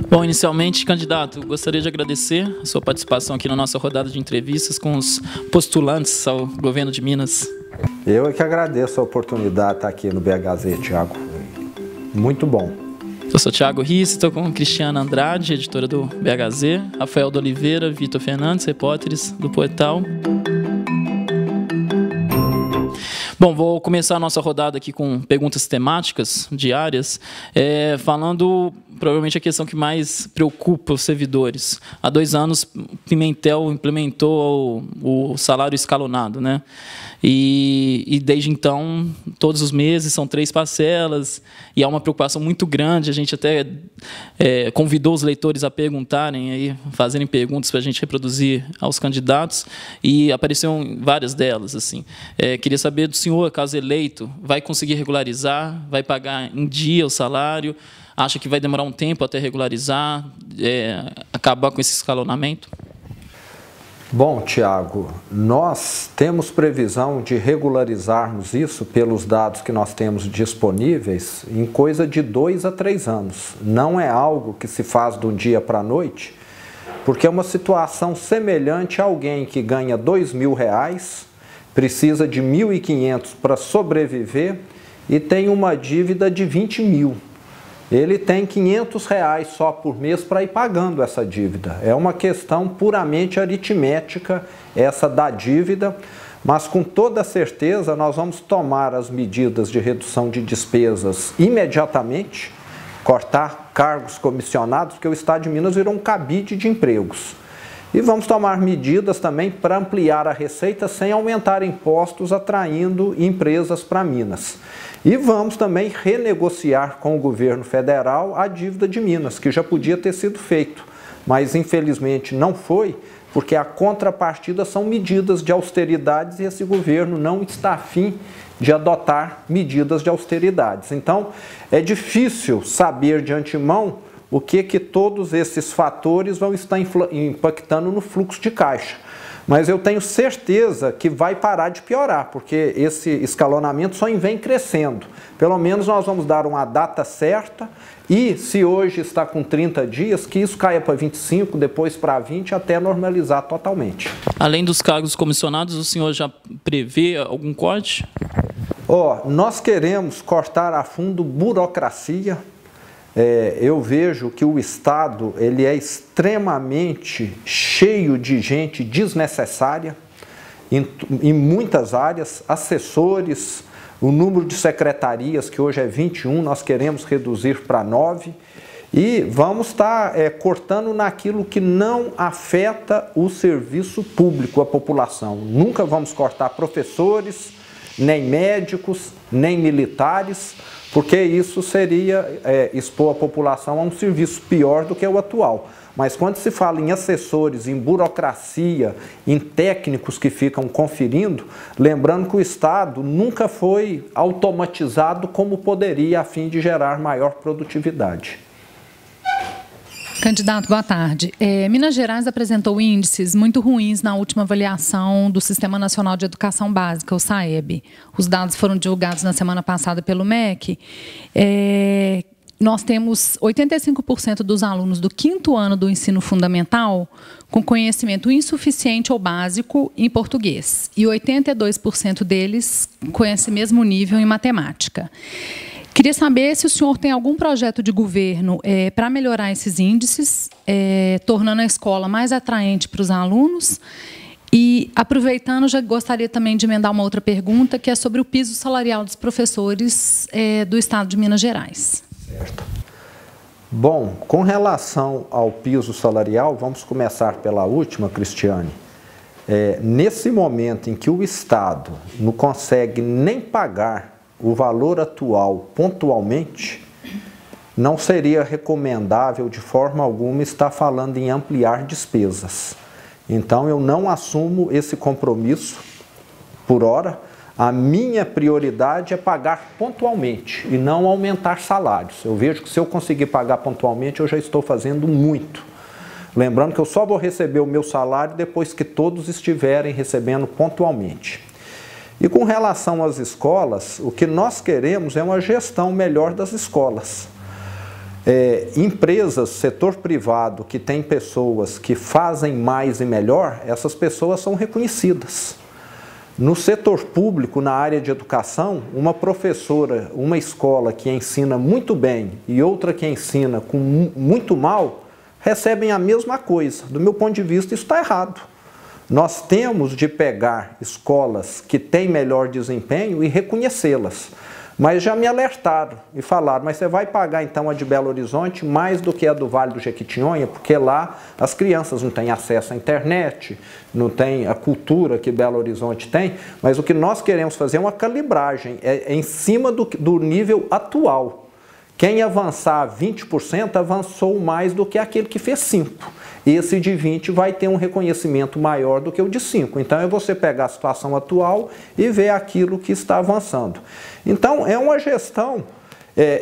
Bom, inicialmente, candidato, gostaria de agradecer a sua participação aqui na nossa rodada de entrevistas com os postulantes ao governo de Minas. Eu é que agradeço a oportunidade de estar aqui no BHZ, Tiago. Muito bom. Eu sou Thiago Riss, estou com Cristiana Andrade, editora do BHZ, Rafael de Oliveira, Vitor Fernandes, repórteres do portal. Bom, vou começar a nossa rodada aqui com perguntas temáticas diárias, falando provavelmente a questão que mais preocupa os servidores. Há 2 anos, Pimentel implementou o salário escalonado, né? E desde então, todos os meses são 3 parcelas, e há uma preocupação muito grande. A gente até convidou os leitores a perguntarem, aí, fazerem perguntas para a gente reproduzir aos candidatos, e apareceram várias delas. Assim. Queria saber do senhor, caso eleito, vai conseguir regularizar, vai pagar em dia o salário, acha que vai demorar um tempo até regularizar, acabar com esse escalonamento? Bom, Tiago, nós temos previsão de regularizarmos isso pelos dados que nós temos disponíveis em coisa de 2 a 3 anos. Não é algo que se faz de um dia para a noite, porque é uma situação semelhante a alguém que ganha R$2.000, precisa de 1.500 para sobreviver e tem uma dívida de 20 mil. Ele tem R$500 só por mês para ir pagando essa dívida. É uma questão puramente aritmética essa da dívida, mas com toda certeza nós vamos tomar as medidas de redução de despesas imediatamente, cortar cargos comissionados, porque o Estado de Minas virou um cabide de empregos. E vamos tomar medidas também para ampliar a receita sem aumentar impostos, atraindo empresas para Minas. E vamos também renegociar com o governo federal a dívida de Minas, que já podia ter sido feito, mas infelizmente não foi, porque a contrapartida são medidas de austeridades e esse governo não está afim de adotar medidas de austeridades. Então, é difícil saber de antemão o que todos esses fatores vão estar impactando no fluxo de caixa. Mas eu tenho certeza que vai parar de piorar, porque esse escalonamento só vem crescendo. Pelo menos nós vamos dar uma data certa e, se hoje está com 30 dias, que isso caia para 25, depois para 20, até normalizar totalmente. Além dos cargos comissionados, o senhor já prevê algum corte? Nós queremos cortar a fundo burocracia. Eu vejo que o Estado ele é extremamente cheio de gente desnecessária em muitas áreas, assessores, o número de secretarias, que hoje é 21, nós queremos reduzir para 9, e vamos estar cortando naquilo que não afeta o serviço público, a população. Nunca vamos cortar professores, nem médicos, nem militares, porque isso seria expor a população a um serviço pior do que o atual. Mas quando se fala em assessores, em burocracia, em técnicos que ficam conferindo, lembrando que o Estado nunca foi automatizado como poderia, a fim de gerar maior produtividade. Candidato, boa tarde. Minas Gerais apresentou índices muito ruins na última avaliação do Sistema Nacional de Educação Básica, o SAEB. Os dados foram divulgados na semana passada pelo MEC. Nós temos 85% dos alunos do 5º ano do ensino fundamental com conhecimento insuficiente ou básico em português e 82% deles com esse mesmo nível em matemática. Queria saber se o senhor tem algum projeto de governo para melhorar esses índices, tornando a escola mais atraente para os alunos. E, aproveitando, já gostaria também de emendar uma outra pergunta, que é sobre o piso salarial dos professores do Estado de Minas Gerais. Certo. Bom, com relação ao piso salarial, vamos começar pela última, Cristiane. Nesse momento em que o Estado não consegue nem pagar o valor atual pontualmente, não seria recomendável de forma alguma estar falando em ampliar despesas. Então eu não assumo esse compromisso por hora. A minha prioridade é pagar pontualmente e não aumentar salários. Eu vejo que se eu conseguir pagar pontualmente, eu já estou fazendo muito. Lembrando que eu só vou receber o meu salário depois que todos estiverem recebendo pontualmente. E com relação às escolas, o que nós queremos é uma gestão melhor das escolas. Empresas, setor privado, que tem pessoas que fazem mais e melhor, essas pessoas são reconhecidas. No setor público, na área de educação, uma professora, uma escola que ensina muito bem e outra que ensina com muito mal, recebem a mesma coisa. Do meu ponto de vista, isso está errado. Nós temos de pegar escolas que têm melhor desempenho e reconhecê-las. Mas já me alertaram e falaram, mas você vai pagar então a de Belo Horizonte mais do que a do Vale do Jequitinhonha, porque lá as crianças não têm acesso à internet, não têm a cultura que Belo Horizonte tem, mas o que nós queremos fazer é uma calibragem, em cima do nível atual. Quem avançar 20% avançou mais do que aquele que fez 5%. Esse de 20 vai ter um reconhecimento maior do que o de 5. Então é você pegar a situação atual e ver aquilo que está avançando. Então é uma gestão,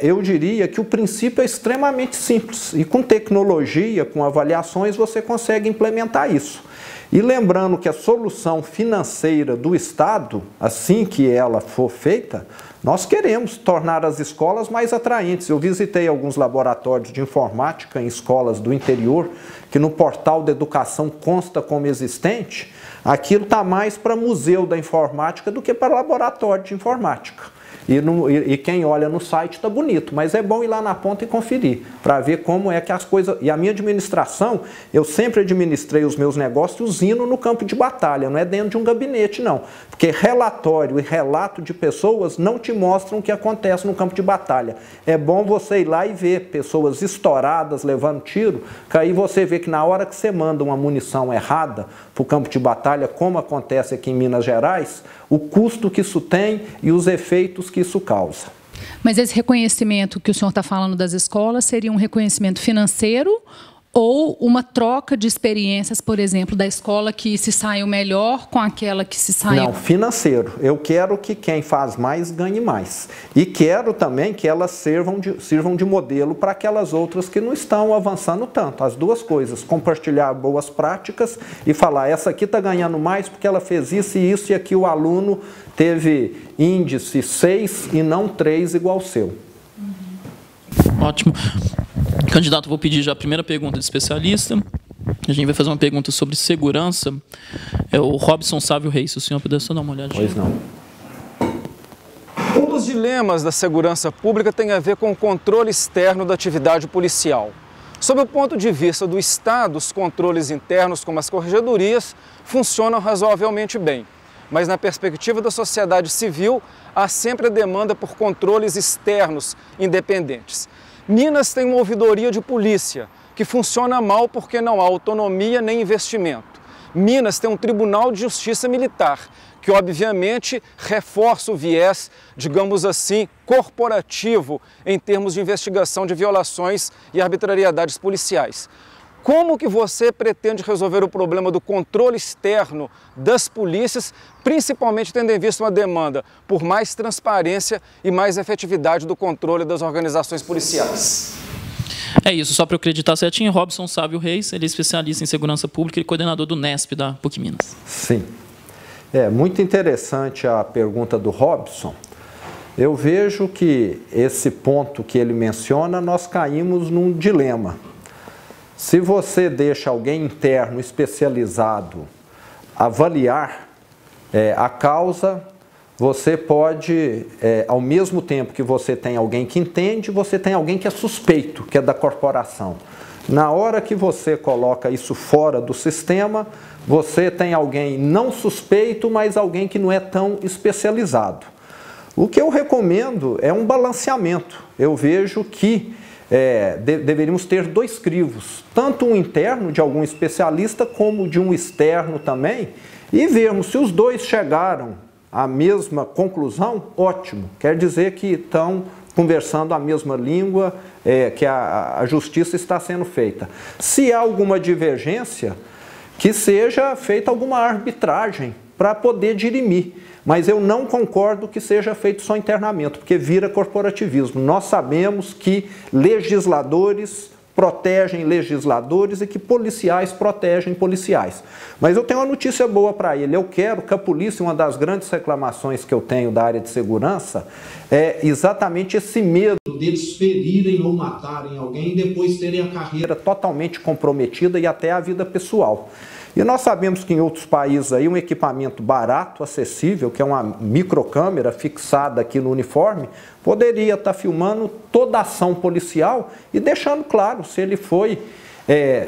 eu diria que o princípio é extremamente simples. E com tecnologia, com avaliações, você consegue implementar isso. E lembrando que a solução financeira do Estado, assim que ela for feita, nós queremos tornar as escolas mais atraentes. Eu visitei alguns laboratórios de informática em escolas do interior, que no portal da educação consta como existente. Aquilo está mais para museu da informática do que para laboratório de informática. E quem olha no site está bonito, mas é bom ir lá na ponta e conferir, para ver como é que as coisas... E a minha administração, eu sempre administrei os meus negócios indo no campo de batalha, não é dentro de um gabinete, não. Porque relatório e relato de pessoas não te mostram o que acontece no campo de batalha. É bom você ir lá e ver pessoas estouradas, levando tiro, que aí você vê que na hora que você manda uma munição errada para o campo de batalha, como acontece aqui em Minas Gerais, o custo que isso tem e os efeitos que isso causa. Mas esse reconhecimento que o senhor está falando das escolas seria um reconhecimento financeiro ou uma troca de experiências, por exemplo, da escola que se saiu melhor com aquela que se saiu... Não, financeiro. Eu quero que quem faz mais ganhe mais. E quero também que elas sirvam de modelo para aquelas outras que não estão avançando tanto. As duas coisas, compartilhar boas práticas e falar, essa aqui está ganhando mais porque ela fez isso e aqui o aluno teve índice 6 e não 3 igual ao seu. Ótimo. Candidato, vou pedir já a primeira pergunta de especialista. A gente vai fazer uma pergunta sobre segurança. É o Robson Sávio Reis, se o senhor puder só dar uma olhadinha. Pois não. Um dos dilemas da segurança pública tem a ver com o controle externo da atividade policial. Sob o ponto de vista do Estado, os controles internos, como as corregedorias, funcionam razoavelmente bem. Mas na perspectiva da sociedade civil, há sempre a demanda por controles externos independentes. Minas tem uma ouvidoria de polícia, que funciona mal porque não há autonomia nem investimento. Minas tem um Tribunal de Justiça Militar, que obviamente reforça o viés, digamos assim, corporativo em termos de investigação de violações e arbitrariedades policiais. Como que você pretende resolver o problema do controle externo das polícias, principalmente tendo em vista uma demanda por mais transparência e mais efetividade do controle das organizações policiais? É isso, só para eu acreditar certinho, Robson Sávio Reis, ele é especialista em segurança pública e coordenador do NESP da PUC Minas. Sim. É muito interessante a pergunta do Robson. Eu vejo que esse ponto que ele menciona, nós caímos num dilema. Se você deixa alguém interno especializado avaliar a causa, você pode, ao mesmo tempo que você tem alguém que entende, você tem alguém que é suspeito, que é da corporação. Na hora que você coloca isso fora do sistema, você tem alguém não suspeito, mas alguém que não é tão especializado. O que eu recomendo é um balanceamento. Eu vejo que deveríamos ter dois crivos, tanto um interno de algum especialista como de um externo também, e vermos se os dois chegaram à mesma conclusão, ótimo. Quer dizer que estão conversando a mesma língua, que a justiça está sendo feita. Se há alguma divergência, que seja feita alguma arbitragem para poder dirimir. Mas eu não concordo que seja feito só internamento, porque vira corporativismo. Nós sabemos que legisladores protegem legisladores e que policiais protegem policiais. Mas eu tenho uma notícia boa para ele. Eu quero que a polícia, uma das grandes reclamações que eu tenho da área de segurança, é exatamente esse medo deles ferirem ou matarem alguém e depois terem a carreira totalmente comprometida e até a vida pessoal. E nós sabemos que em outros países aí um equipamento barato, acessível, que é uma microcâmera fixada aqui no uniforme, poderia estar filmando toda a ação policial e deixando claro se ele foi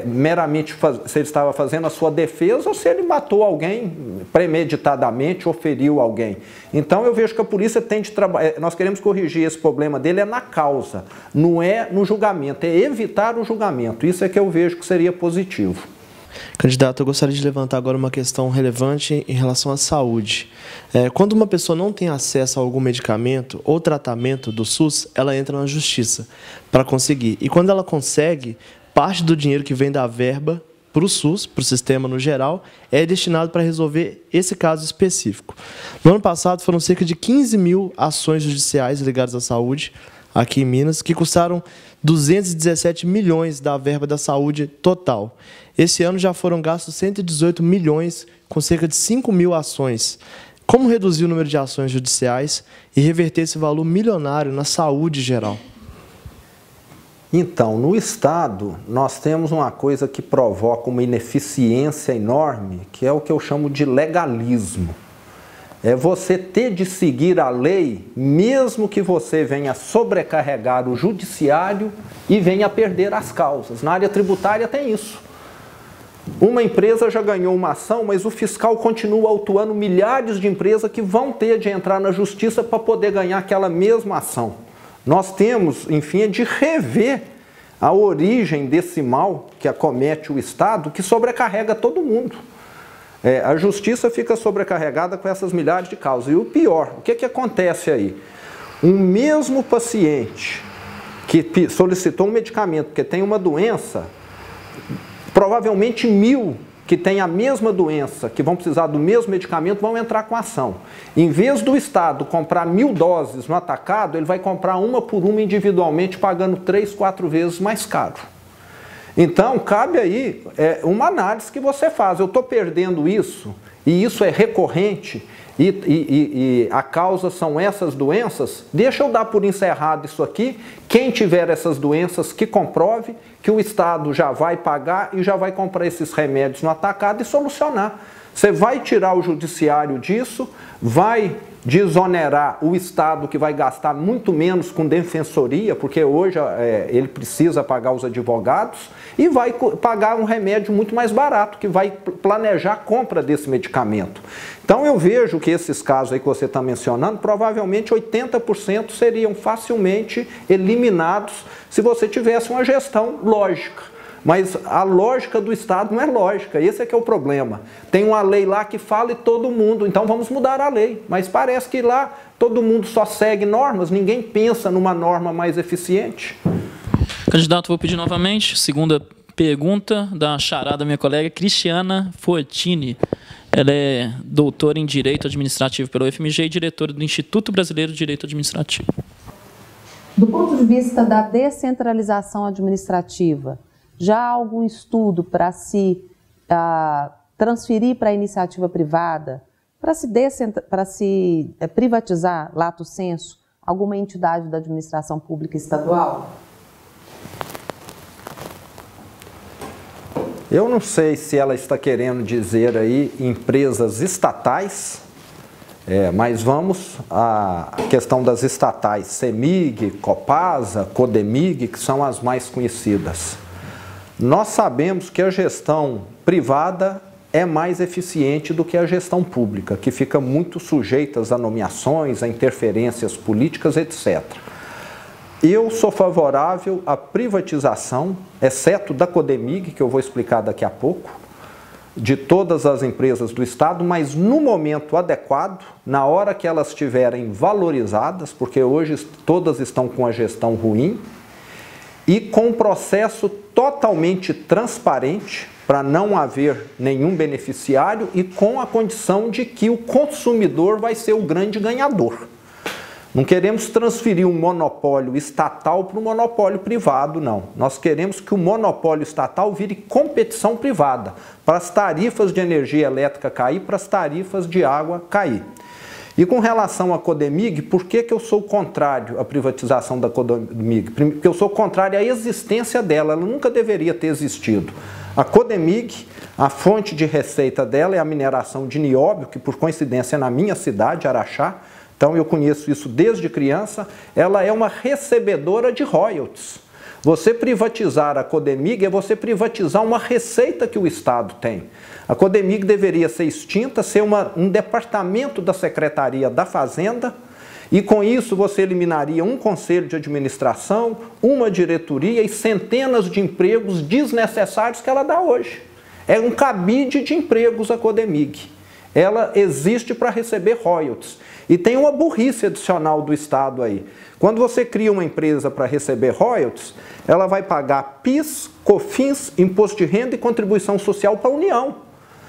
meramente, se ele estava fazendo a sua defesa ou se ele matou alguém premeditadamente ou feriu alguém. Então eu vejo que a polícia tem de trabalhar, nós queremos corrigir esse problema dele na causa, não é no julgamento, é evitar o julgamento. Isso é que eu vejo que seria positivo. Candidato, eu gostaria de levantar agora uma questão relevante em relação à saúde. Quando uma pessoa não tem acesso a algum medicamento ou tratamento do SUS, ela entra na justiça para conseguir. E quando ela consegue, parte do dinheiro que vem da verba para o SUS, para o sistema no geral, é destinado para resolver esse caso específico. No ano passado, foram cerca de 15 mil ações judiciais ligadas à saúde aqui em Minas, que custaram 217 milhões da verba da saúde total. Esse ano já foram gastos 118 milhões com cerca de 5 mil ações. Como reduzir o número de ações judiciais e reverter esse valor milionário na saúde geral? Então, no Estado, nós temos uma coisa que provoca uma ineficiência enorme, que é o que eu chamo de legalismo. É você ter de seguir a lei, mesmo que você venha sobrecarregar o judiciário e venha perder as causas. Na área tributária tem isso. Uma empresa já ganhou uma ação, mas o fiscal continua autuando milhares de empresas que vão ter de entrar na justiça para poder ganhar aquela mesma ação. Nós temos, enfim, de rever a origem desse mal que acomete o Estado, que sobrecarrega todo mundo. A justiça fica sobrecarregada com essas milhares de causas. E o pior, o que acontece aí? Um mesmo paciente que solicitou um medicamento porque tem uma doença, provavelmente 1.000 que têm a mesma doença, que vão precisar do mesmo medicamento, vão entrar com ação. Em vez do Estado comprar 1.000 doses no atacado, ele vai comprar uma por uma individualmente, pagando 3, 4 vezes mais caro. Então, cabe aí uma análise que você faz. Eu estou perdendo isso, e isso é recorrente, e a causa são essas doenças, deixa eu dar por encerrado isso aqui. Quem tiver essas doenças, que comprove que o Estado já vai pagar e já vai comprar esses remédios no atacado e solucionar. Você vai tirar o judiciário disso, vai desonerar o Estado, que vai gastar muito menos com defensoria, porque hoje ele precisa pagar os advogados, e vai pagar um remédio muito mais barato, que vai planejar a compra desse medicamento. Então eu vejo que esses casos aí que você está mencionando, provavelmente 80% seriam facilmente eliminados se você tivesse uma gestão lógica. Mas a lógica do Estado não é lógica, esse é que é o problema. Tem uma lei lá que fala e todo mundo, então vamos mudar a lei. Mas parece que lá todo mundo só segue normas, ninguém pensa numa norma mais eficiente. Candidato, vou pedir novamente, segunda pergunta da charada minha colega Cristiana Fortini. Ela é doutora em Direito Administrativo pela UFMG e diretora do Instituto Brasileiro de Direito Administrativo. Do ponto de vista da descentralização administrativa, já há algum estudo para se transferir para a iniciativa privada, para se privatizar, lato sensu, alguma entidade da administração pública estadual? Eu não sei se ela está querendo dizer aí empresas estatais, mas vamos à questão das estatais, CEMIG, Copasa, Codemig, que são as mais conhecidas. Nós sabemos que a gestão privada é mais eficiente do que a gestão pública, que fica muito sujeita a nomeações, a interferências políticas, etc. Eu sou favorável à privatização, exceto da Codemig, que eu vou explicar daqui a pouco, de todas as empresas do Estado, mas no momento adequado, na hora que elas estiverem valorizadas, porque hoje todas estão com a gestão ruim, e com um processo totalmente transparente, para não haver nenhum beneficiário e com a condição de que o consumidor vai ser o grande ganhador. Não queremos transferir um monopólio estatal para um monopólio privado, não. Nós queremos que o monopólio estatal vire competição privada, para as tarifas de energia elétrica cair, para as tarifas de água cair. E com relação à Codemig, por que eu sou contrário à privatização da Codemig? Porque eu sou contrário à existência dela, ela nunca deveria ter existido. A Codemig, a fonte de receita dela é a mineração de nióbio, que por coincidência é na minha cidade, Araxá. Então eu conheço isso desde criança. Ela é uma recebedora de royalties. Você privatizar a Codemig é você privatizar uma receita que o Estado tem. A Codemig deveria ser extinta, ser um departamento da Secretaria da Fazenda, e com isso você eliminaria um conselho de administração, uma diretoria e centenas de empregos desnecessários que ela dá hoje. É um cabide de empregos a Codemig. Ela existe para receber royalties. E tem uma burrice adicional do Estado aí. Quando você cria uma empresa para receber royalties, ela vai pagar PIS, COFINS, imposto de renda e contribuição social para a União.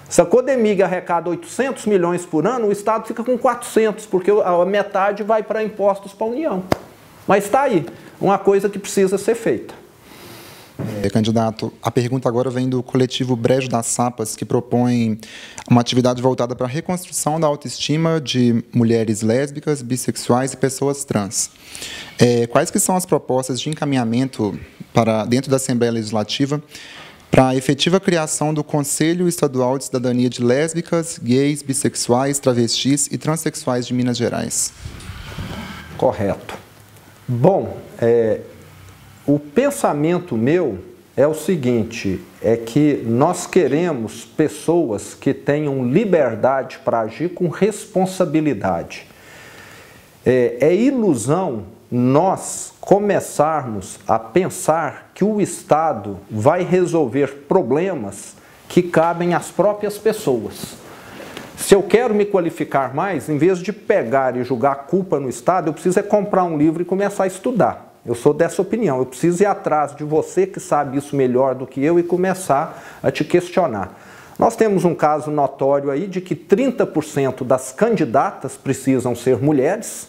Se a Codemig arrecada 800 milhões por ano, o Estado fica com 400, porque a metade vai para impostos para a União. Mas está aí, uma coisa que precisa ser feita. Candidato, a pergunta agora vem do coletivo Brejo das Sapas, que propõe uma atividade voltada para a reconstrução da autoestima de mulheres lésbicas, bissexuais e pessoas trans. Quais que são as propostas de encaminhamento para dentro da Assembleia Legislativa para a efetiva criação do Conselho Estadual de Cidadania de Lésbicas, Gays, Bissexuais, Travestis e Transsexuais de Minas Gerais? Correto. Bom, o pensamento meu é o seguinte, é que nós queremos pessoas que tenham liberdade para agir com responsabilidade. É ilusão nós começarmos a pensar que o Estado vai resolver problemas que cabem às próprias pessoas. Se eu quero me qualificar mais, em vez de pegar e jogar a culpa no Estado, eu preciso comprar um livro e começar a estudar. Eu sou dessa opinião, eu preciso ir atrás de você que sabe isso melhor do que eu e começar a te questionar. Nós temos um caso notório aí de que 30% das candidatas precisam ser mulheres.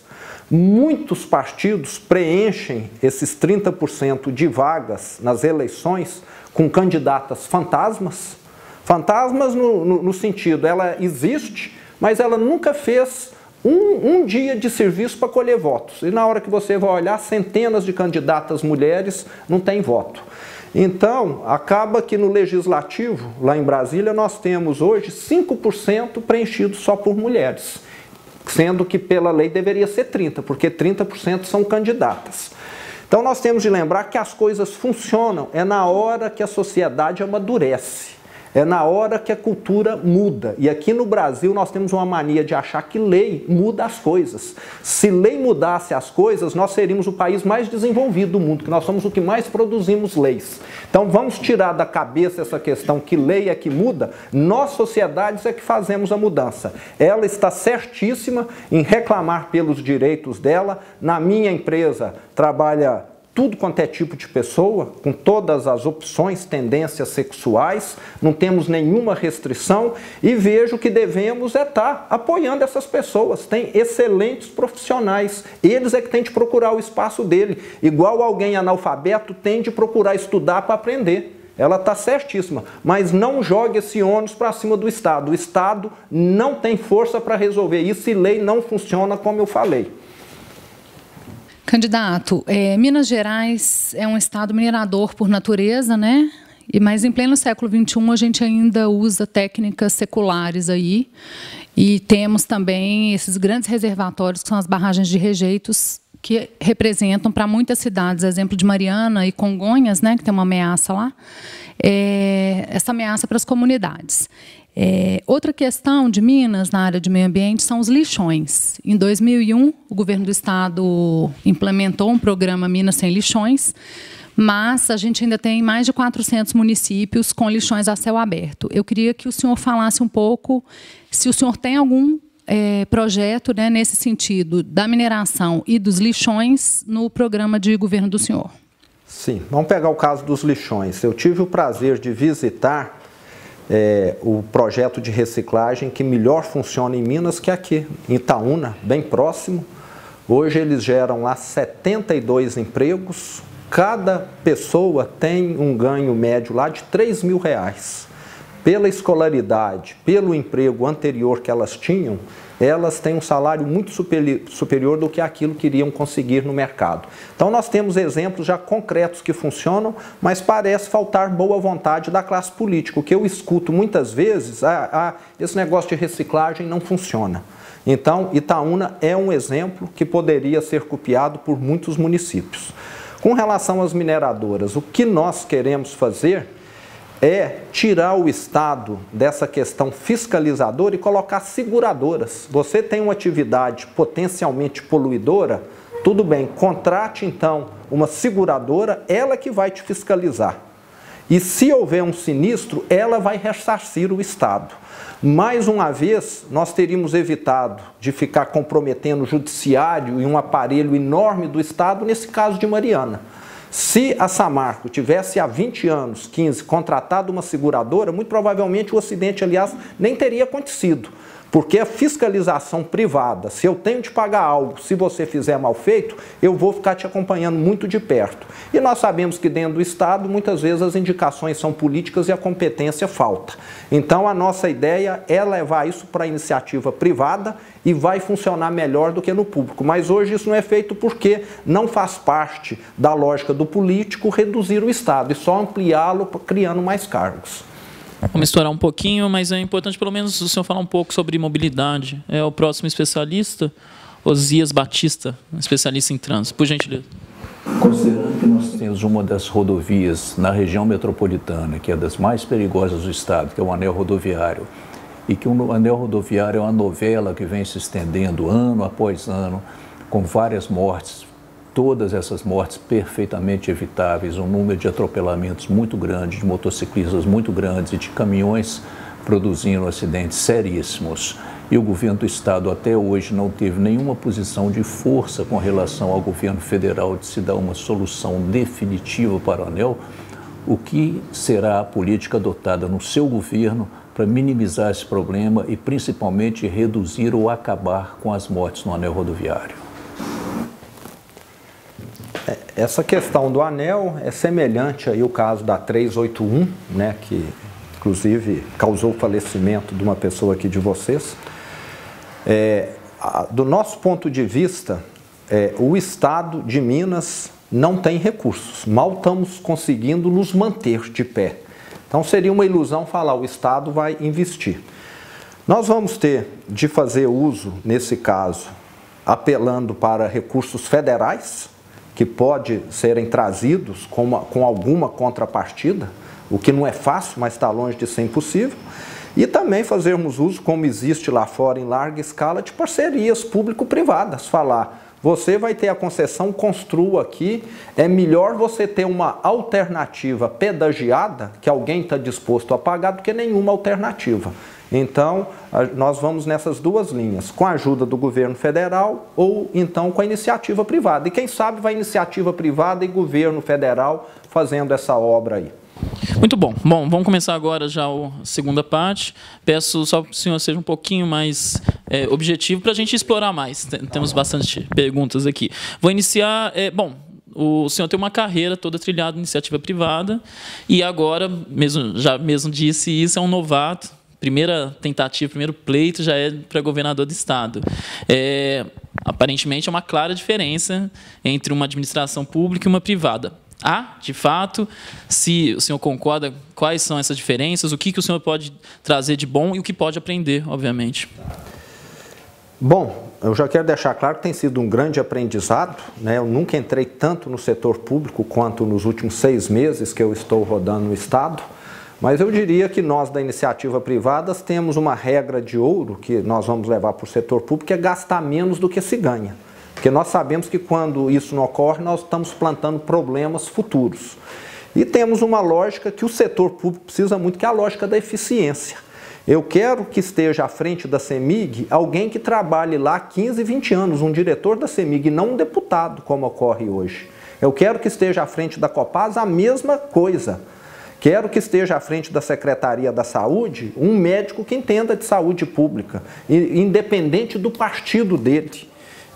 Muitos partidos preenchem esses 30% de vagas nas eleições com candidatas fantasmas. Fantasmas no sentido, ela existe, mas ela nunca fez um dia de serviço para colher votos. E na hora que você vai olhar, centenas de candidatas mulheres não têm voto. Então, acaba que no Legislativo, lá em Brasília, nós temos hoje 5% preenchidos só por mulheres. Sendo que pela lei deveria ser 30%, porque 30% são candidatas. Então nós temos de lembrar que as coisas funcionam, é na hora que a sociedade amadurece, é na hora que a cultura muda. E aqui no Brasil nós temos uma mania de achar que lei muda as coisas. Se lei mudasse as coisas, nós seríamos o país mais desenvolvido do mundo, que nós somos o que mais produzimos leis. Então vamos tirar da cabeça essa questão que lei é que muda, nós sociedades é que fazemos a mudança. Ela está certíssima em reclamar pelos direitos dela. Na minha empresa trabalha tudo quanto é tipo de pessoa, com todas as opções, tendências sexuais, não temos nenhuma restrição e vejo que devemos estar apoiando essas pessoas. Tem excelentes profissionais, eles é que têm de procurar o espaço dele, igual alguém analfabeto tem de procurar estudar para aprender. Ela está certíssima, mas não jogue esse ônus para cima do Estado. O Estado não tem força para resolver isso e lei não funciona como eu falei. Candidato, Minas Gerais é um estado minerador por natureza, né? Mas em pleno século XXI a gente ainda usa técnicas seculares aí e temos também esses grandes reservatórios que são as barragens de rejeitos que representam para muitas cidades, exemplo de Mariana e Congonhas, né, que tem uma ameaça lá, essa ameaça para as comunidades. Outra questão de Minas, na área de meio ambiente, são os lixões. Em 2001, o governo do estado implementou um programa Minas Sem Lixões, mas a gente ainda tem mais de 400 municípios com lixões a céu aberto. Eu queria que o senhor falasse um pouco se o senhor tem algum projeto, né, nesse sentido, da mineração e dos lixões no programa de governo do senhor. Sim, vamos pegar o caso dos lixões. Eu tive o prazer de visitar o projeto de reciclagem que melhor funciona em Minas, que é aqui, em Itaúna, bem próximo, Hoje eles geram lá 72 empregos, cada pessoa tem um ganho médio lá de R$3.000. Pela escolaridade, pelo emprego anterior que elas tinham, elas têm um salário muito superior do que aquilo que iriam conseguir no mercado. Então nós temos exemplos já concretos que funcionam, mas parece faltar boa vontade da classe política. O que eu escuto muitas vezes, esse negócio de reciclagem não funciona. Então Itaúna é um exemplo que poderia ser copiado por muitos municípios. Com relação às mineradoras, o que nós queremos fazer é tirar o Estado dessa questão fiscalizadora e colocar seguradoras. Você tem uma atividade potencialmente poluidora, tudo bem, contrate então uma seguradora, ela que vai te fiscalizar. E se houver um sinistro, ela vai ressarcir o Estado. Mais uma vez, nós teríamos evitado de ficar comprometendo o judiciário e um aparelho enorme do Estado nesse caso de Mariana. Se a Samarco tivesse há 20 anos, 15, contratado uma seguradora, muito provavelmente o acidente, aliás, nem teria acontecido. Porque a fiscalização privada, se eu tenho de pagar algo, se você fizer mal feito, eu vou ficar te acompanhando muito de perto. E nós sabemos que dentro do Estado, muitas vezes as indicações são políticas e a competência falta. Então a nossa ideia é levar isso para a iniciativa privada e vai funcionar melhor do que no público. Mas hoje isso não é feito porque não faz parte da lógica do político reduzir o Estado e só ampliá-lo criando mais cargos. Vamos estourar um pouquinho, mas é importante pelo menos o senhor falar um pouco sobre mobilidade. É o próximo especialista, Osias Batista, especialista em trânsito. Por gentileza. Considerando que nós temos uma das rodovias na região metropolitana, que é das mais perigosas do estado, que é o anel rodoviário, e que o anel rodoviário é uma novela que vem se estendendo ano após ano, com várias mortes, todas essas mortes perfeitamente evitáveis, um número de atropelamentos muito grande, de motociclistas muito grandes e de caminhões produzindo acidentes seríssimos. E o governo do estado até hoje não teve nenhuma posição de força com relação ao governo federal de se dar uma solução definitiva para o anel. O que será a política adotada no seu governo para minimizar esse problema e principalmente reduzir ou acabar com as mortes no anel rodoviário? Essa questão do anel é semelhante aí ao caso da 381, né, que inclusive causou o falecimento de uma pessoa aqui de vocês. Do nosso ponto de vista, o Estado de Minas não tem recursos, mal estamos conseguindo nos manter de pé. Então seria uma ilusão falar o Estado vai investir. Nós vamos ter de fazer uso, nesse caso, apelando para recursos federais, que pode serem trazidos com alguma contrapartida, o que não é fácil, mas está longe de ser impossível, e também fazermos uso, como existe lá fora em larga escala, de parcerias público-privadas, falar, você vai ter a concessão, construa aqui, é melhor você ter uma alternativa pedagiada, que alguém está disposto a pagar, do que nenhuma alternativa. Então, nós vamos nessas duas linhas, com a ajuda do governo federal ou então com a iniciativa privada. E quem sabe vai iniciativa privada e governo federal fazendo essa obra aí. Muito bom. Bom, vamos começar agora já a segunda parte. Peço só que o senhor seja um pouquinho mais objetivo para a gente explorar mais. Temos bastante perguntas aqui. Vou iniciar... o senhor tem uma carreira toda trilhada em iniciativa privada e agora, já disse isso, é um novato. Primeira tentativa, primeiro pleito já é para governador do estado. Aparentemente, é uma clara diferença entre uma administração pública e uma privada. De fato, se o senhor concorda, quais são essas diferenças, o que o senhor pode trazer de bom e o que pode aprender, obviamente? Bom, eu já quero deixar claro que tem sido um grande aprendizado, né? Eu nunca entrei tanto no setor público quanto nos últimos 6 meses que eu estou rodando no estado. Mas eu diria que nós, da iniciativa privada, temos uma regra de ouro que nós vamos levar para o setor público, que é gastar menos do que se ganha. Porque nós sabemos que quando isso não ocorre, nós estamos plantando problemas futuros. E temos uma lógica que o setor público precisa muito, que é a lógica da eficiência. Eu quero que esteja à frente da CEMIG alguém que trabalhe lá 15, 20 anos, um diretor da CEMIG, não um deputado, como ocorre hoje. Eu quero que esteja à frente da Copasa a mesma coisa. Quero que esteja à frente da Secretaria da Saúde um médico que entenda de saúde pública, independente do partido dele.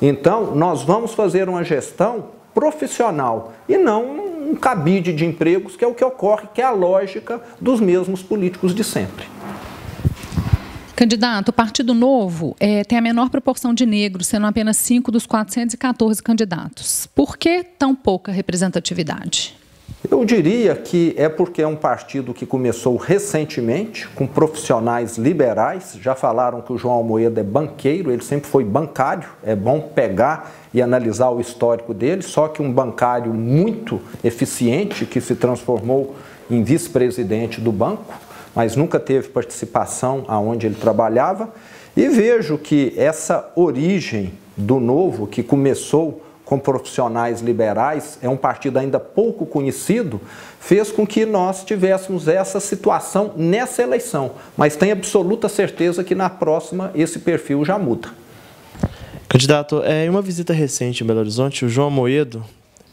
Então, nós vamos fazer uma gestão profissional e não um cabide de empregos, que é o que ocorre, que é a lógica dos mesmos políticos de sempre. Candidato, o Partido Novo tem a menor proporção de negros, sendo apenas 5 dos 414 candidatos. Por que tão pouca representatividade? Eu diria que é porque é um partido que começou recentemente, com profissionais liberais. Já falaram que o João Almoedo é banqueiro, ele sempre foi bancário. É bom pegar e analisar o histórico dele, só que um bancário muito eficiente, que se transformou em vice-presidente do banco, mas nunca teve participação aonde ele trabalhava. E vejo que essa origem do Novo, que começou com profissionais liberais, é um partido ainda pouco conhecido, fez com que nós tivéssemos essa situação nessa eleição. Mas tenho absoluta certeza que na próxima esse perfil já muda. Candidato, em uma visita recente em Belo Horizonte, o João Almoedo,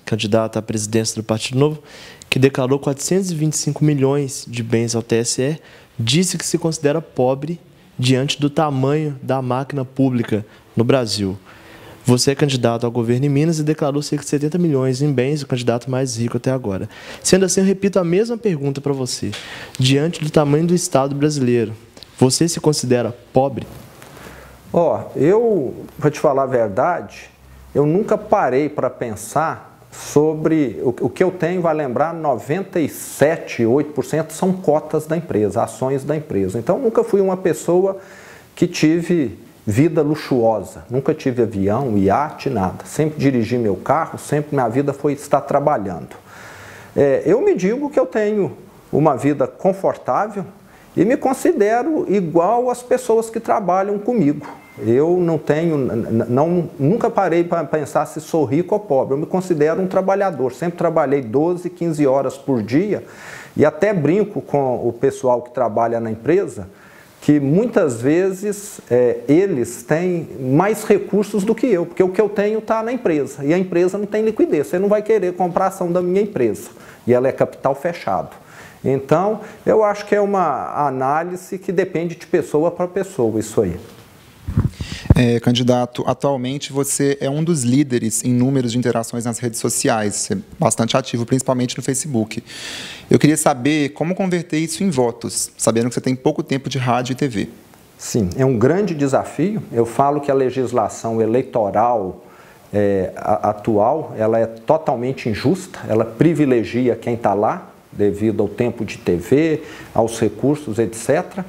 candidato à presidência do Partido Novo, que declarou 425 milhões de bens ao TSE, disse que se considera pobre diante do tamanho da máquina pública no Brasil. Você é candidato ao governo em Minas e declarou cerca de 70 milhões em bens, o candidato mais rico até agora. Sendo assim, eu repito a mesma pergunta para você. Diante do tamanho do Estado brasileiro, você se considera pobre? Eu vou te falar a verdade, eu nunca parei para pensar sobre o que eu tenho, vai lembrar, 97%, 8% são cotas da empresa, ações da empresa. Então, nunca fui uma pessoa que tive vida luxuosa, nunca tive avião, iate, nada. Sempre dirigi meu carro, sempre minha vida foi estar trabalhando. Eu me digo que eu tenho uma vida confortável e me considero igual às pessoas que trabalham comigo. Eu nunca parei para pensar se sou rico ou pobre. Eu me considero um trabalhador. Sempre trabalhei 12, 15 horas por dia e até brinco com o pessoal que trabalha na empresa que muitas vezes eles têm mais recursos do que eu, porque o que eu tenho está na empresa e a empresa não tem liquidez. Você não vai querer comprar ação da minha empresa e ela é capital fechado. Então, eu acho que é uma análise que depende de pessoa para pessoa, isso aí. Candidato, atualmente você é um dos líderes em números de interações nas redes sociais, você é bastante ativo, principalmente no Facebook. Eu queria saber como converter isso em votos, sabendo que você tem pouco tempo de rádio e TV. Sim, é um grande desafio. Eu falo que a legislação eleitoral atual, ela é totalmente injusta, ela privilegia quem está lá, devido ao tempo de TV, aos recursos, etc.,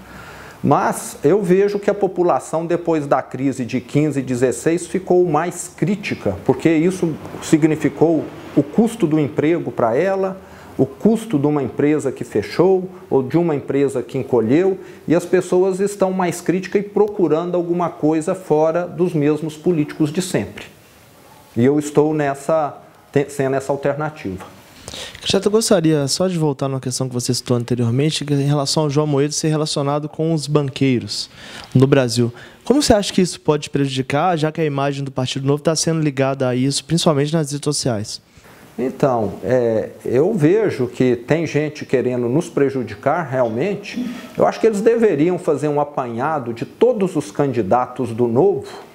mas eu vejo que a população, depois da crise de 15 e 16, ficou mais crítica, porque isso significou o custo do emprego para ela, o custo de uma empresa que fechou ou de uma empresa que encolheu, e as pessoas estão mais críticas e procurando alguma coisa fora dos mesmos políticos de sempre. E eu estou sendo essa alternativa. Eu gostaria só de voltar numa questão que você citou anteriormente, em relação ao João Almoedo ser relacionado com os banqueiros no Brasil. Como você acha que isso pode te prejudicar, já que a imagem do Partido Novo está sendo ligada a isso, principalmente nas redes sociais? Então, eu vejo que tem gente querendo nos prejudicar realmente. Eu acho que eles deveriam fazer um apanhado de todos os candidatos do Novo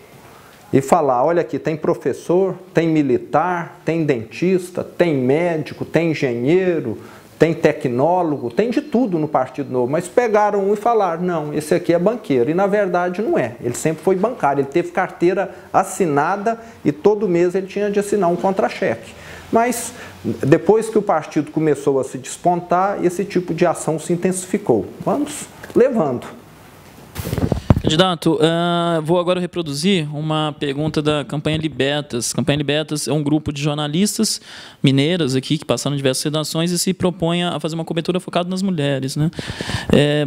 e falar, olha aqui, tem professor, tem militar, tem dentista, tem médico, tem engenheiro, tem tecnólogo, tem de tudo no Partido Novo, mas pegaram um e falaram, não, esse aqui é banqueiro, e na verdade não é, ele sempre foi bancário, ele teve carteira assinada e todo mês ele tinha de assinar um contra-cheque. Mas depois que o partido começou a se despontar, esse tipo de ação se intensificou. Vamos levando. Candidato, vou agora reproduzir uma pergunta da Campanha Libertas. A Campanha Libertas é um grupo de jornalistas mineiras aqui que passaram em diversas redações e se propõe a fazer uma cobertura focada nas mulheres, né?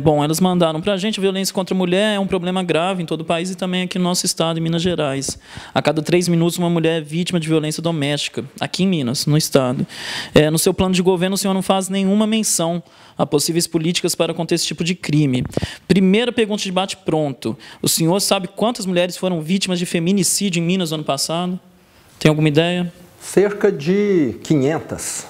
Bom, elas mandaram para a gente: a violência contra a mulher é um problema grave em todo o país e também aqui no nosso estado, em Minas Gerais. A cada 3 minutos, uma mulher é vítima de violência doméstica, aqui em Minas, no estado. No seu plano de governo, o senhor não faz nenhuma menção a possíveis políticas para conter esse tipo de crime. Primeira pergunta de debate pronto. O senhor sabe quantas mulheres foram vítimas de feminicídio em Minas no ano passado? Tem alguma ideia? Cerca de 500.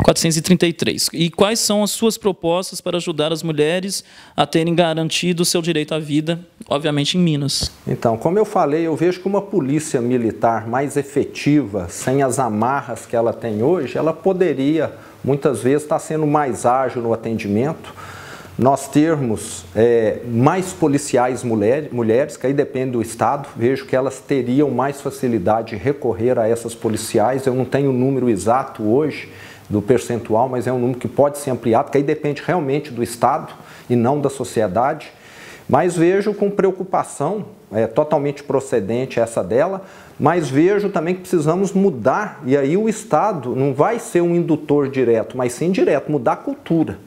433. E quais são as suas propostas para ajudar as mulheres a terem garantido o seu direito à vida obviamente, em Minas. Então, como eu falei, eu vejo que uma polícia militar mais efetiva, sem as amarras que ela tem hoje, ela poderia, muitas vezes, estar sendo mais ágil no atendimento. Nós termos mais policiais mulheres, que aí depende do estado, vejo que elas teriam mais facilidade de recorrer a essas policiais. Eu não tenho o número exato hoje do percentual, mas é um número que pode ser ampliado, que aí depende realmente do estado e não da sociedade. Mas vejo com preocupação, totalmente procedente essa dela, mas vejo também que precisamos mudar, e aí o estado não vai ser um indutor direto, mas sim direto, mudar a cultura.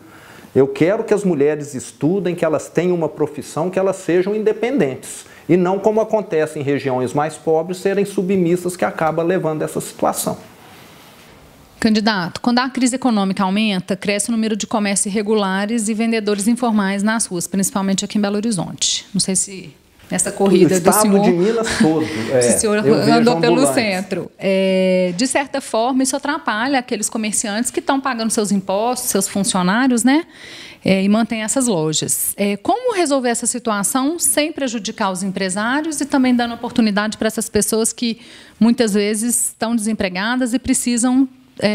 Eu quero que as mulheres estudem, que elas tenham uma profissão, que elas sejam independentes. E não como acontece em regiões mais pobres, serem submissas, que acaba levando a essa situação. Candidato, quando a crise econômica aumenta, cresce o número de comércios irregulares e vendedores informais nas ruas, principalmente aqui em Belo Horizonte. Não sei se nessa corrida do senhor... de Minas todo. O senhor andou pelo centro. De certa forma, isso atrapalha aqueles comerciantes que estão pagando seus impostos, seus funcionários, né? E mantém essas lojas. Como resolver essa situação sem prejudicar os empresários e também dando oportunidade para essas pessoas que muitas vezes estão desempregadas e precisam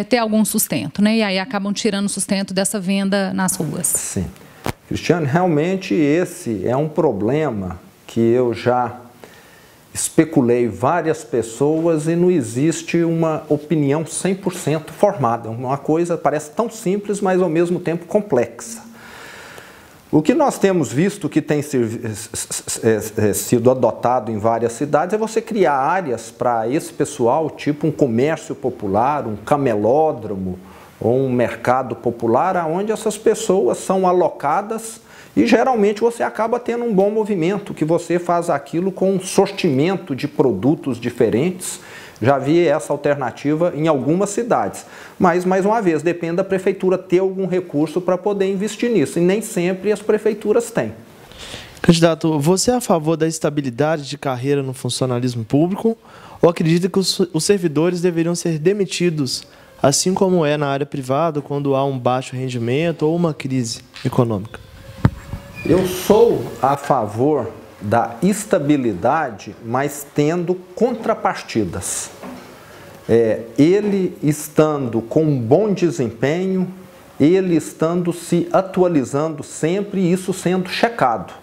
ter algum sustento, né? E aí acabam tirando o sustento dessa venda nas ruas? Sim. Cristiane, realmente esse é um problema que eu já especulei várias pessoas e não existe uma opinião 100% formada. Uma coisa parece tão simples, mas ao mesmo tempo complexa. O que nós temos visto que tem sido adotado em várias cidades é você criar áreas para esse pessoal, tipo um comércio popular, um camelódromo ou um mercado popular, onde essas pessoas são alocadas e geralmente você acaba tendo um bom movimento, que você faz aquilo com um sortimento de produtos diferentes. Já vi essa alternativa em algumas cidades. Mas, mais uma vez, depende da prefeitura ter algum recurso para poder investir nisso. E nem sempre as prefeituras têm. Candidato, você é a favor da estabilidade de carreira no funcionalismo público ou acredita que os servidores deveriam ser demitidos, assim como é na área privada, quando há um baixo rendimento ou uma crise econômica? Eu sou a favor da estabilidade, mas tendo contrapartidas. Ele estando com um bom desempenho, ele estando se atualizando sempre, e isso sendo checado.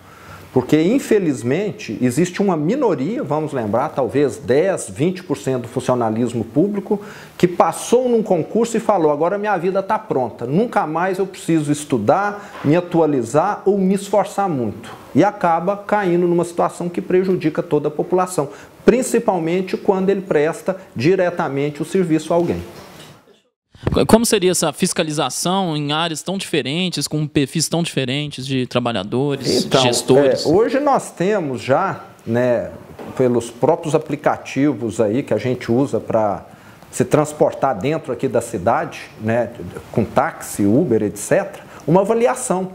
Porque, infelizmente, existe uma minoria, vamos lembrar, talvez 10%, 20% do funcionalismo público, que passou num concurso e falou, agora minha vida está pronta, nunca mais eu preciso estudar, me atualizar ou me esforçar muito. E acaba caindo numa situação que prejudica toda a população, principalmente quando ele presta diretamente o serviço a alguém. Como seria essa fiscalização em áreas tão diferentes, com perfis tão diferentes de trabalhadores, então, gestores? Hoje nós temos já, né, pelos próprios aplicativos aí que a gente usa para se transportar dentro aqui da cidade, né, com táxi, Uber, etc., uma avaliação.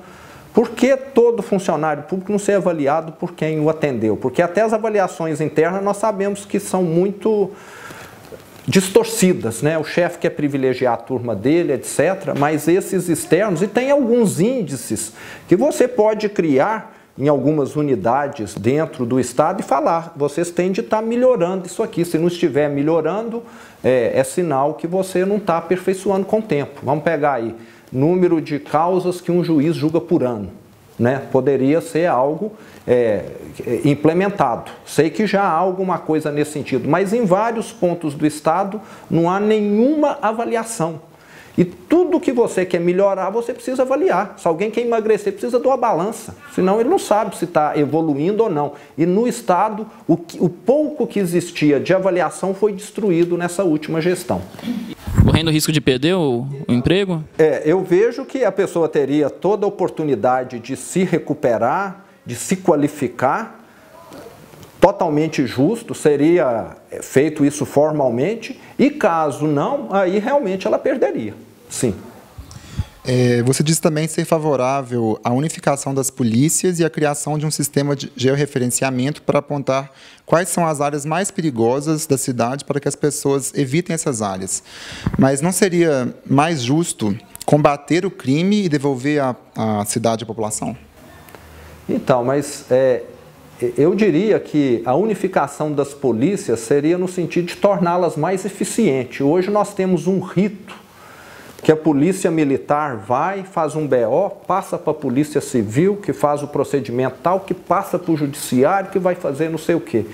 Por que todo funcionário público não ser avaliado por quem o atendeu? Porque até as avaliações internas nós sabemos que são muito distorcidas, né? O chefe quer privilegiar a turma dele, etc. Mas esses externos, e tem alguns índices que você pode criar em algumas unidades dentro do Estado e falar, vocês têm de estar melhorando isso aqui. Se não estiver melhorando, é sinal que você não está aperfeiçoando com o tempo. Vamos pegar aí, número de causas que um juiz julga por ano, né? Poderia ser algo implementado. Sei que já há alguma coisa nesse sentido, mas em vários pontos do Estado não há nenhuma avaliação. E tudo que você quer melhorar, você precisa avaliar. Se alguém quer emagrecer, precisa de uma balança. Senão ele não sabe se está evoluindo ou não. E no Estado, o pouco que existia de avaliação foi destruído nessa última gestão. Correndo risco de perder o emprego? Eu vejo que a pessoa teria toda a oportunidade de se recuperar, de se qualificar, totalmente justo, seria feito isso formalmente, e caso não, aí realmente ela perderia, sim. Você disse também ser favorável à unificação das polícias e à criação de um sistema de georreferenciamento para apontar quais são as áreas mais perigosas da cidade para que as pessoas evitem essas áreas. Mas não seria mais justo combater o crime e devolver a cidade à população? Então, mas eu diria que a unificação das polícias seria no sentido de torná-las mais eficientes. Hoje nós temos um rito que a polícia militar vai, faz um BO, passa para a polícia civil, que faz o procedimento tal, que passa para o judiciário, que vai fazer não sei o quê.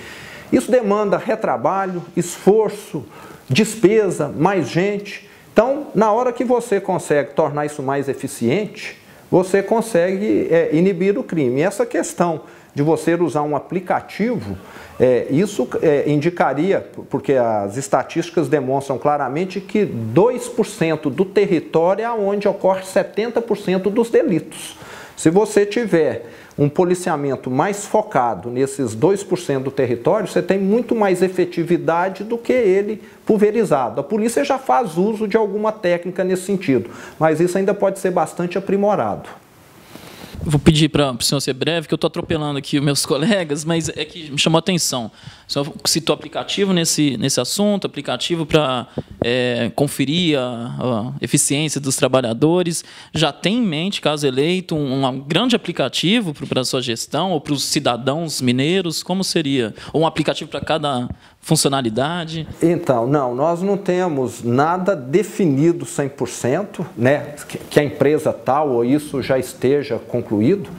Isso demanda retrabalho, esforço, despesa, mais gente. Então, na hora que você consegue tornar isso mais eficiente, você consegue inibir o crime. E essa questão de você usar um aplicativo, isso indicaria, porque as estatísticas demonstram claramente que 2% do território é onde ocorre 70% dos delitos. Se você tiver um policiamento mais focado nesses 2% do território, você tem muito mais efetividade do que ele pulverizado. A polícia já faz uso de alguma técnica nesse sentido, mas isso ainda pode ser bastante aprimorado. Vou pedir para o senhor ser breve, que eu estou atropelando aqui os meus colegas, mas é que me chamou a atenção. O senhor citou aplicativo nesse assunto, aplicativo para conferir a eficiência dos trabalhadores. Já tem em mente, caso eleito, um grande aplicativo para a sua gestão ou para os cidadãos mineiros? Como seria? Ou um aplicativo para cada funcionalidade? Então, não, nós não temos nada definido 100%, né, que a empresa tal ou isso já esteja concluído,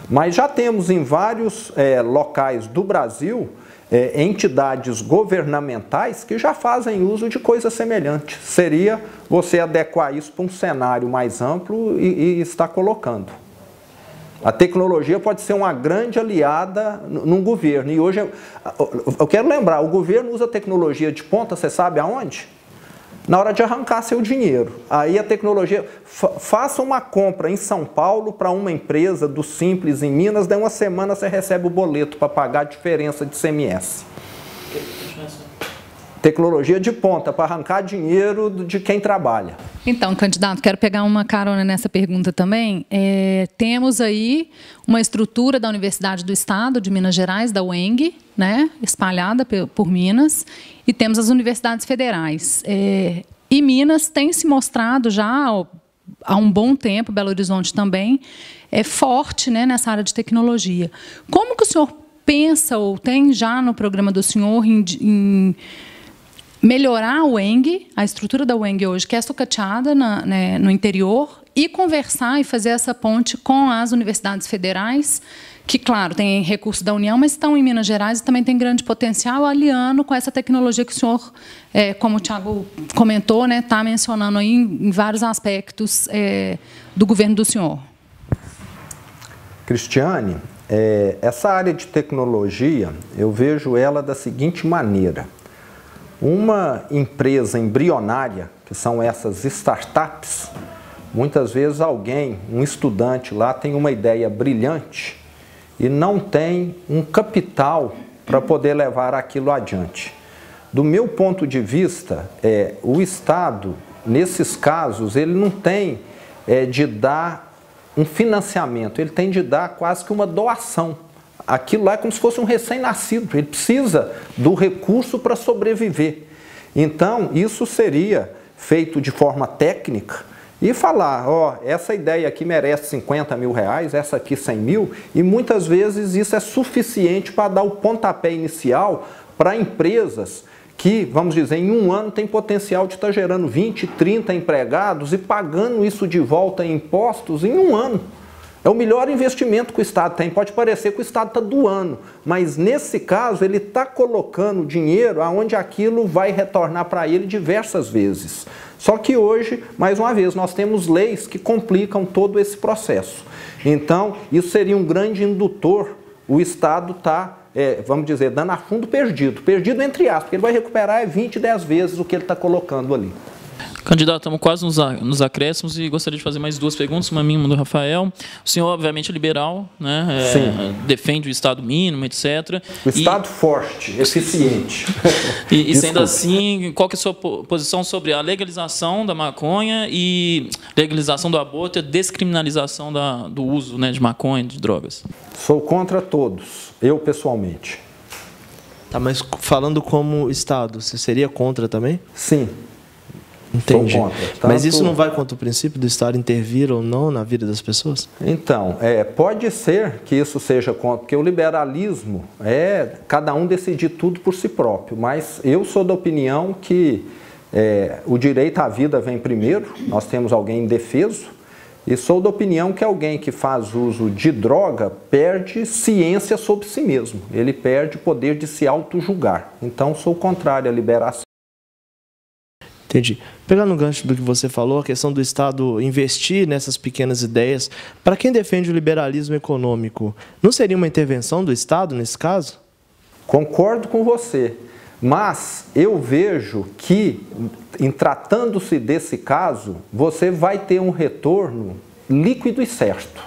mas já temos em vários locais do Brasil entidades governamentais que já fazem uso de coisas semelhantes. Seria você adequar isso para um cenário mais amplo e estar colocando. A tecnologia pode ser uma grande aliada num governo. E hoje, eu quero lembrar, o governo usa tecnologia de ponta, você sabe aonde? Na hora de arrancar seu dinheiro. Aí a tecnologia... Faça uma compra em São Paulo para uma empresa do Simples em Minas, daí uma semana você recebe o boleto para pagar a diferença de ICMS. Tecnologia de ponta, para arrancar dinheiro de quem trabalha. Então, candidato, quero pegar uma carona nessa pergunta também. Temos aí uma estrutura da Universidade do Estado de Minas Gerais, da UENG, né, espalhada por Minas, e temos as universidades federais. E Minas tem se mostrado já há um bom tempo, Belo Horizonte também, forte, né, nessa área de tecnologia. Como que o senhor pensa ou tem já no programa do senhor em melhorar a UENG, a estrutura da UENG hoje, que é sucateada no interior, e conversar e fazer essa ponte com as universidades federais, que, claro, tem recursos da União, mas estão em Minas Gerais e também tem grande potencial, aliando com essa tecnologia que o senhor, como o Thiago comentou, né, está mencionando aí em vários aspectos do governo do senhor. Cristiane, essa área de tecnologia, eu vejo ela da seguinte maneira. Uma empresa embrionária, que são essas startups, muitas vezes um estudante lá tem uma ideia brilhante e não tem um capital para poder levar aquilo adiante. Do meu ponto de vista, o Estado, nesses casos, ele não tem de dar um financiamento, ele tem de dar quase que uma doação. Aquilo lá é como se fosse um recém-nascido, ele precisa do recurso para sobreviver. Então, isso seria feito de forma técnica e falar, essa ideia aqui merece 50 mil reais, essa aqui 100 mil, e muitas vezes isso é suficiente para dar o pontapé inicial para empresas que, vamos dizer, em um ano tem potencial de estar gerando 20, 30 empregados e pagando isso de volta em impostos em um ano. É o melhor investimento que o Estado tem. Pode parecer que o Estado está doando, mas nesse caso ele está colocando dinheiro aonde aquilo vai retornar para ele diversas vezes. Só que hoje, mais uma vez, nós temos leis que complicam todo esse processo. Então, isso seria um grande indutor. O Estado está, vamos dizer, dando a fundo perdido. Perdido entre aspas, porque ele vai recuperar 20, 10 vezes o que ele está colocando ali. Candidato, estamos quase nos acréscimos e gostaria de fazer mais duas perguntas, uma minha e uma do Rafael. O senhor, obviamente, é liberal, né? Defende o Estado mínimo, etc. O Estado forte, eficiente. E sendo assim, qual que é a sua posição sobre a legalização da maconha e legalização do aborto e a descriminalização do uso, né, de maconha, de drogas? Sou contra todos, eu pessoalmente. Tá, mas falando como Estado, você seria contra também? Sim. Entendi. Sou contra. Mas isso não vai contra o princípio do Estado intervir ou não na vida das pessoas? Então, pode ser que isso seja contra, porque o liberalismo é cada um decidir tudo por si próprio, mas eu sou da opinião que o direito à vida vem primeiro, nós temos alguém indefeso, e sou da opinião que alguém que faz uso de droga perde ciência sobre si mesmo, ele perde o poder de se auto-julgar. Então, sou contrário à liberação. Entendi. Pegando o gancho do que você falou, a questão do Estado investir nessas pequenas ideias, para quem defende o liberalismo econômico, não seria uma intervenção do Estado nesse caso? Concordo com você, mas eu vejo que, em tratando-se desse caso, você vai ter um retorno líquido e certo.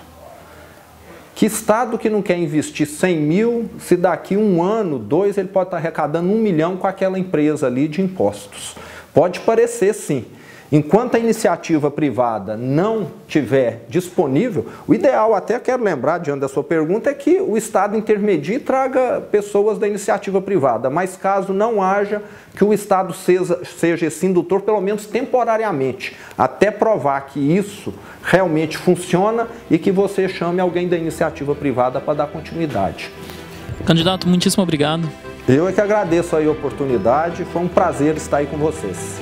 Que Estado que não quer investir 100 mil, se daqui 1 ano, 2, ele pode estar arrecadando 1 milhão com aquela empresa ali de impostos? Pode parecer sim. Enquanto a iniciativa privada não tiver disponível, o ideal, até quero lembrar, diante da sua pergunta, é que o Estado intermedie e traga pessoas da iniciativa privada, mas caso não haja, que o Estado seja esse indutor, pelo menos temporariamente, até provar que isso realmente funciona e que você chame alguém da iniciativa privada para dar continuidade. Candidato, muitíssimo obrigado. Eu é que agradeço aí a oportunidade, foi um prazer estar aí com vocês.